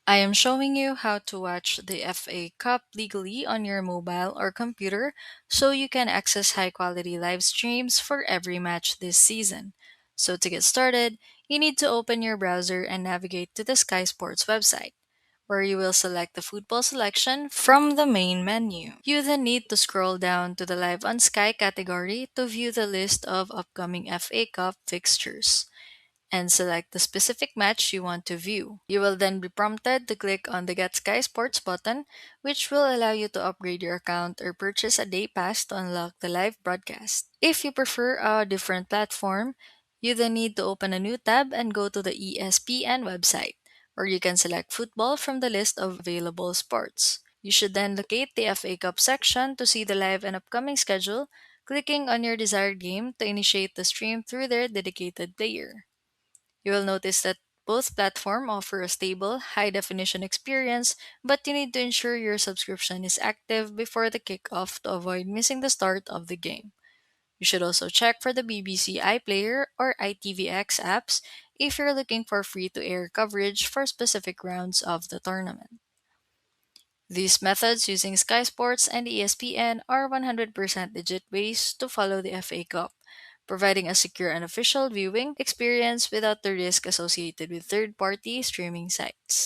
I am showing you how to watch the FA Cup legally on your mobile or computer so you can access high quality live streams for every match this season. So, to get started, you need to open your browser and navigate to the Sky Sports website, where you will select the football selection from the main menu. You then need to scroll down to the Live on Sky category to view the list of upcoming FA Cup fixtures and select the specific match you want to view. You will then be prompted to click on the Get Sky Sports button, which will allow you to upgrade your account or purchase a day pass to unlock the live broadcast. If you prefer a different platform, you then need to open a new tab and go to the ESPN website, where you can select football from the list of available sports. You should then locate the FA Cup section to see the live and upcoming schedule, clicking on your desired game to initiate the stream through their dedicated player. You will notice that both platforms offer a stable, high definition experience, but you need to ensure your subscription is active before the kickoff to avoid missing the start of the game. You should also check for the BBC iPlayer or ITVX apps if you're looking for free to air coverage for specific rounds of the tournament. These methods using Sky Sports and ESPN are 100% legit ways to follow the FA Cup, providing a secure and official viewing experience without the risk associated with third party streaming sites.